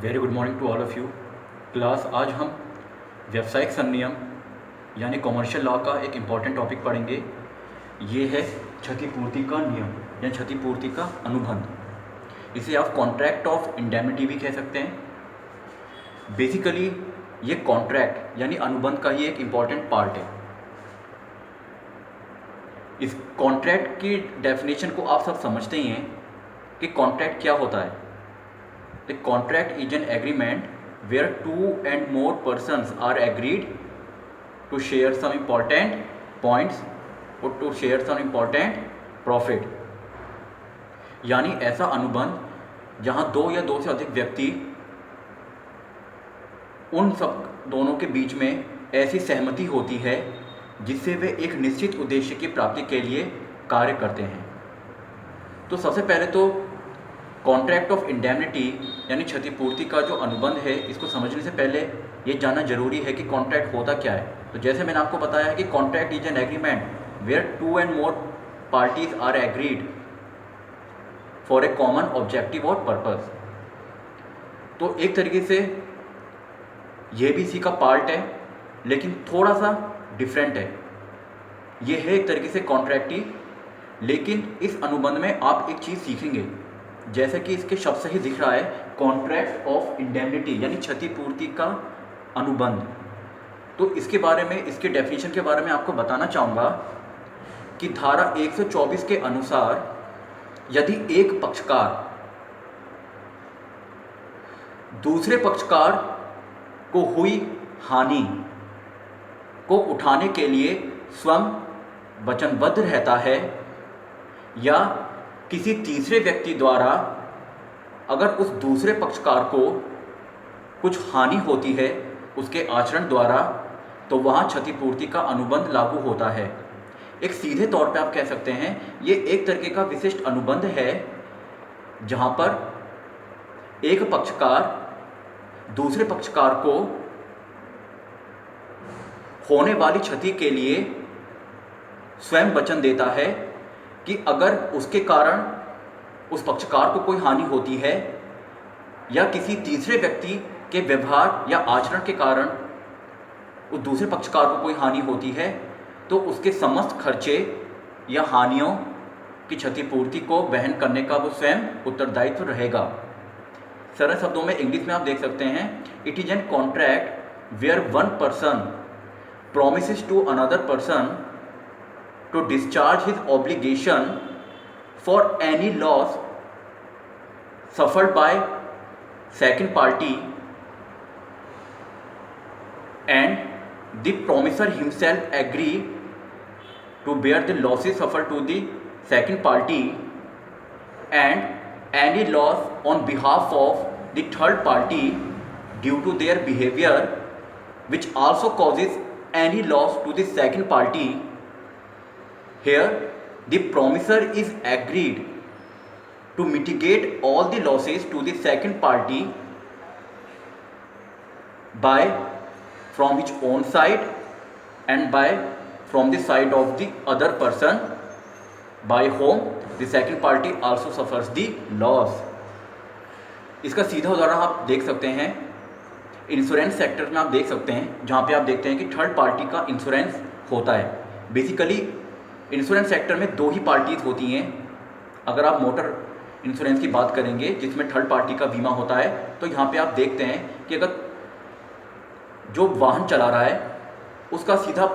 Very good morning to all of you. Class आज हम व्यावसायिक संनियम यानी कॉमर्शियल लॉ का एक इम्पॉर्टेंट टॉपिक पढ़ेंगे। ये है क्षतिपूर्ति का नियम या क्षतिपूर्ति का अनुबंध। इसे आप कॉन्ट्रैक्ट ऑफ इंडेमनिटी भी कह सकते हैं। बेसिकली ये कॉन्ट्रैक्ट यानी अनुबंध का ही एक इम्पॉर्टेंट पार्ट है। इस कॉन्ट्रैक्ट की डेफिनेशन को आप सब समझते ही हैं कि कॉन्ट्रैक्ट क्या होता है। The contract is an agreement where two and more persons are agreed to share some important points or to share some important profit। यानी ऐसा अनुबंध जहां दो या दो से अधिक व्यक्ति उन सब दोनों के बीच में ऐसी सहमति होती है जिससे वे एक निश्चित उद्देश्य की प्राप्ति के लिए कार्य करते हैं। तो सबसे पहले तो कॉन्ट्रैक्ट ऑफ इंडेमनिटी यानी क्षतिपूर्ति का जो अनुबंध है, इसको समझने से पहले ये जानना जरूरी है कि कॉन्ट्रैक्ट होता क्या है। तो जैसे मैंने आपको बताया है कि contract is an agreement where two and more parties are agreed for a common objective और पर्पस। तो एक तरीके से ये भी इसी का पार्ट है, लेकिन थोड़ा सा डिफरेंट है। ये है एक तरीके से कॉन्ट्रैक्ट ही, लेकिन इस अनुबंध में आप एक चीज़ सीखेंगे, जैसे कि इसके शब्द से ही दिख रहा है, कॉन्ट्रैक्ट ऑफ इंडेमनिटी यानी क्षतिपूर्ति का अनुबंध। तो इसके बारे में, इसके डेफिनेशन के बारे में आपको बताना चाहूँगा कि धारा 124 के अनुसार यदि एक पक्षकार दूसरे पक्षकार को हुई हानि को उठाने के लिए स्वयं वचनबद्ध रहता है या किसी तीसरे व्यक्ति द्वारा अगर उस दूसरे पक्षकार को कुछ हानि होती है उसके आचरण द्वारा, तो वहाँ क्षतिपूर्ति का अनुबंध लागू होता है। एक सीधे तौर पे आप कह सकते हैं ये एक तरीके का विशिष्ट अनुबंध है जहाँ पर एक पक्षकार दूसरे पक्षकार को होने वाली क्षति के लिए स्वयं वचन देता है कि अगर उसके कारण उस पक्षकार को कोई हानि होती है या किसी तीसरे व्यक्ति के व्यवहार या आचरण के कारण उस दूसरे पक्षकार को कोई हानि होती है, तो उसके समस्त खर्चे या हानियों की क्षतिपूर्ति को वहन करने का वो स्वयं उत्तरदायित्व रहेगा। सरल शब्दों में इंग्लिश में आप देख सकते हैं, it is an contract where one person promises to another person to discharge his obligation for any loss suffered by second party and the promisor himself agree to bear the losses suffered to the second party and any loss on behalf of the third party due to their behavior which also causes any loss to the second party. Here the promisor is agreed to mitigate all the losses to the second party by from his own side and by from the side of the other person by whom the second party also suffers the loss। इसका सीधा उदाहरण आप देख सकते हैं insurance sector में। आप देख सकते हैं जहाँ पे आप देखते हैं कि थर्ड पार्टी का इंश्योरेंस होता है। बेसिकली इंश्योरेंस सेक्टर में दो ही पार्टीज होती हैं। अगर आप मोटर इंश्योरेंस की बात करेंगे जिसमें थर्ड पार्टी का बीमा होता है, तो यहाँ पे आप देखते हैं कि अगर जो वाहन चला रहा है उसका सीधा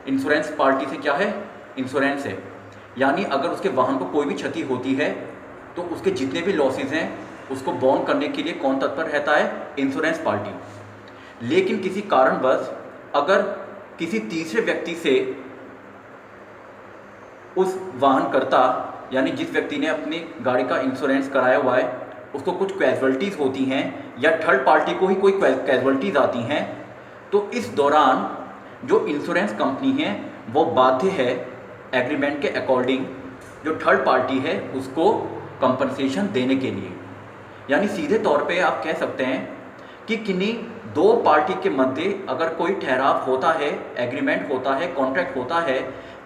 इंश्योरेंस पार्टी से क्या है, इंश्योरेंस है। यानी अगर उसके वाहन को कोई भी क्षति होती है तो उसके जितने भी लॉसेज हैं उसको बॉन्ड करने के लिए कौन तत्पर रहता है, इंश्योरेंस पार्टी। लेकिन किसी कारणवश अगर किसी तीसरे व्यक्ति से उस वाहनकर्ता यानी जिस व्यक्ति ने अपनी गाड़ी का इंश्योरेंस कराया हुआ है उसको कुछ कैजुअल्टीज़ होती हैं या थर्ड पार्टी को ही कोई कैजुअल्टीज़ आती हैं, तो इस दौरान जो इंश्योरेंस कंपनी है वो बाध्य है एग्रीमेंट के अकॉर्डिंग जो थर्ड पार्टी है उसको कंपनसेशन देने के लिए। यानी सीधे तौर पे आप कह सकते हैं कि किन्हीं दो पार्टी के मध्य अगर कोई ठहराव होता है, एग्रीमेंट होता है, कॉन्ट्रैक्ट होता है,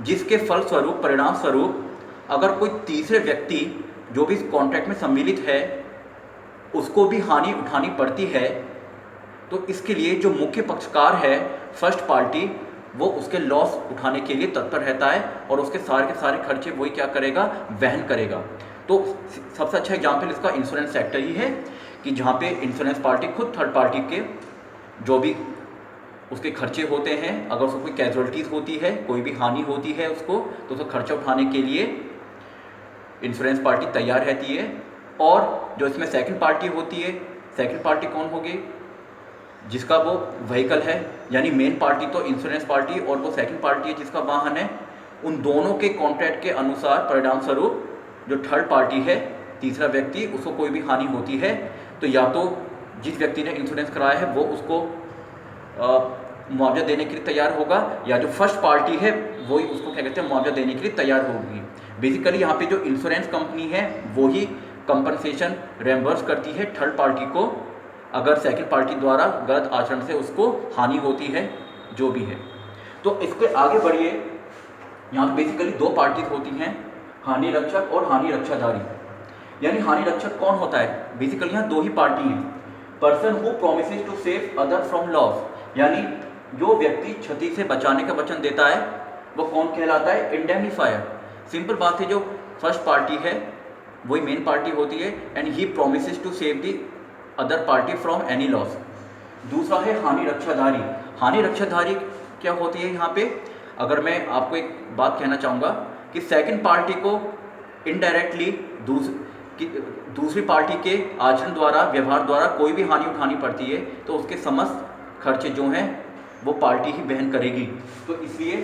जिसके फलस्वरूप परिणाम स्वरूप अगर कोई तीसरे व्यक्ति जो भी इस कॉन्ट्रैक्ट में सम्मिलित है उसको भी हानि उठानी पड़ती है, तो इसके लिए जो मुख्य पक्षकार है फर्स्ट पार्टी, वो उसके लॉस उठाने के लिए तत्पर रहता है और उसके सारे के सारे खर्चे वही क्या करेगा, वहन करेगा। तो सबसे अच्छा एग्जाम्पल इसका इंश्योरेंस सेक्टर ही है कि जहाँ पे इंश्योरेंस पार्टी खुद थर्ड पार्टी के जो भी उसके खर्चे होते हैं, अगर उसको कोई कैजुअलिटीज़ होती है, कोई भी हानि होती है उसको, तो उसका खर्चा उठाने के लिए इंश्योरेंस पार्टी तैयार रहती है। और जो इसमें सेकंड पार्टी होती है, सेकंड पार्टी कौन होगी, जिसका वो व्हीकल है, यानी मेन पार्टी तो इंश्योरेंस पार्टी और वो सेकंड पार्टी है जिसका वाहन है। उन दोनों के कॉन्ट्रैक्ट के अनुसार परिणाम स्वरूप जो थर्ड पार्टी है, तीसरा व्यक्ति, उसको कोई भी हानि होती है तो या तो जिस व्यक्ति ने इंश्योरेंस कराया है वो उसको मुआवजा देने के लिए तैयार होगा, या जो फर्स्ट पार्टी है वही उसको क्या कहते हैं, मुआवजा देने के लिए तैयार होगी। बेसिकली यहाँ पे जो इंश्योरेंस कंपनी है वो ही कंपनसेशन रेम्बर्स करती है थर्ड पार्टी को, अगर सेकंड पार्टी द्वारा गलत आचरण से उसको हानि होती है, जो भी है। तो इसके आगे बढ़िए, यहाँ पे बेसिकली दो पार्टीज होती हैं, हानि रक्षक और हानि रक्षाधारी। यानी हानि रक्षक कौन होता है, बेसिकली यहाँ दो ही पार्टी हैं, person who promises to save other from loss, यानी जो व्यक्ति क्षति से बचाने का वचन देता है वो कौन कहलाता है, इंडेमनीफायर। सिंपल बात है, जो फर्स्ट पार्टी है वही मेन पार्टी होती है, and he promises to save the other party from any loss. दूसरा है हानि रक्षाधारी। हानि रक्षाधारी क्या होती है, यहाँ पे अगर मैं आपको एक बात कहना चाहूँगा कि सेकंड पार्टी को इनडायरेक्टली दूसरी पार्टी के आचरण द्वारा, व्यवहार द्वारा कोई भी हानि उठानी पड़ती है तो उसके समस्त खर्चे जो हैं वो पार्टी ही वहन करेगी। तो इसलिए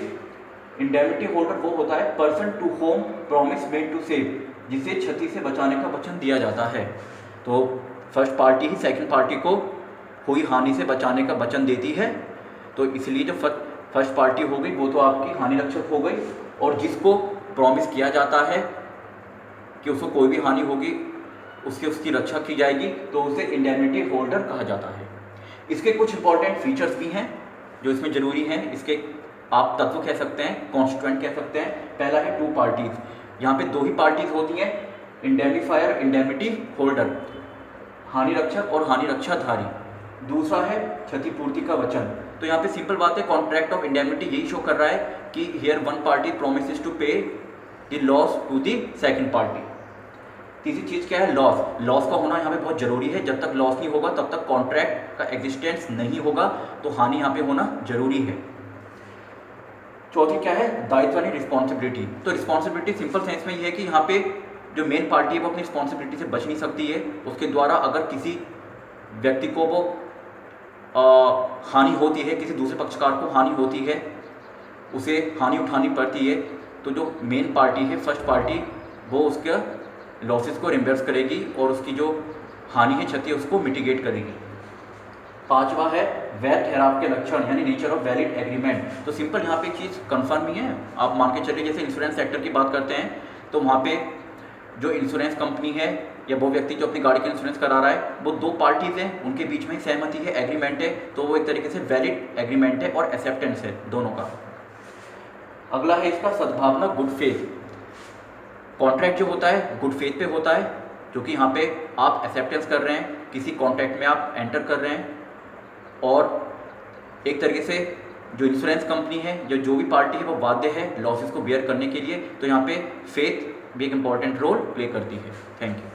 इंडेमनिटी होल्डर वो होता है person to whom promise made to save, जिसे क्षति से बचाने का वचन दिया जाता है। तो फर्स्ट पार्टी ही सेकंड पार्टी को हुई हानि से बचाने का वचन देती है, तो इसलिए जो फर्स्ट पार्टी हो गई वो तो आपकी हानि रक्षक हो गई, और जिसको प्रॉमिस किया जाता है कि उसको कोई भी हानि होगी उसकी रक्षा की जाएगी, तो उसे इंडेमनिटी होल्डर कहा जाता है। इसके कुछ इंपॉर्टेंट फीचर्स भी हैं जो इसमें जरूरी हैं, इसके आप तत्व कह सकते हैं, कॉन्स्टिट्यूएंट कह सकते हैं। पहला है टू पार्टीज, यहाँ पे दो ही पार्टीज होती हैं, इंडेमनीफायर, इंडेमनिटी होल्डर, हानि रक्षक और हानि रक्षाधारी। दूसरा है क्षतिपूर्ति का वचन। तो यहाँ पे सिंपल बात है, कॉन्ट्रैक्ट ऑफ इंडेमनिटी यही शो कर रहा है कि here one party promises to pay the loss to the second party. तीसरी चीज़ क्या है, लॉस। लॉस का होना यहाँ पे बहुत जरूरी है, जब तक लॉस नहीं होगा तब तक कॉन्ट्रैक्ट का एग्जिस्टेंस नहीं होगा, तो हानि यहाँ पे होना जरूरी है। चौथी क्या है, दायित्व यानी रिस्पॉन्सिबिलिटी। तो रिस्पॉन्सिबिलिटी सिंपल सेंस में ये है कि यहाँ पे जो मेन पार्टी है वो अपनी रिस्पॉन्सिबिलिटी से बच नहीं सकती है, उसके द्वारा अगर किसी व्यक्ति को वो हानि होती है, किसी दूसरे पक्षकार को हानि होती है, उसे हानि उठानी पड़ती है, तो जो मेन पार्टी है फर्स्ट पार्टी वो उसके लॉसेस को रिम्बर्स करेगी और उसकी जो हानि है, क्षति है, उसको मिटिगेट करेगी। पांचवा है वैध ठहराव के लक्षण यानी नेचर ऑफ वैलिड एग्रीमेंट। तो सिंपल यहाँ पे चीज़ कंफर्म ही है, आप मान के चलिए जैसे इंश्योरेंस सेक्टर की बात करते हैं तो वहाँ पे जो इंश्योरेंस कंपनी है या वो व्यक्ति जो अपनी गाड़ी का इंश्योरेंस करा रहा है, वो दो पार्टीज हैं, उनके बीच में सहमति है, एग्रीमेंट है, तो वो एक तरीके से वैलिड एग्रीमेंट है और एक्सेप्टेंस है दोनों का। अगला है इसका सद्भावना, गुड फेथ। कॉन्ट्रैक्ट जो होता है गुड फेथ पे होता है, क्योंकि यहाँ पे आप एक्सेप्टेंस कर रहे हैं, किसी कॉन्ट्रैक्ट में आप एंटर कर रहे हैं, और एक तरीके से जो इंश्योरेंस कंपनी है या जो भी पार्टी है वो बाध्य है लॉसेस को बेयर करने के लिए, तो यहाँ पे फेथ भी एक इम्पॉर्टेंट रोल प्ले करती है। Thank you.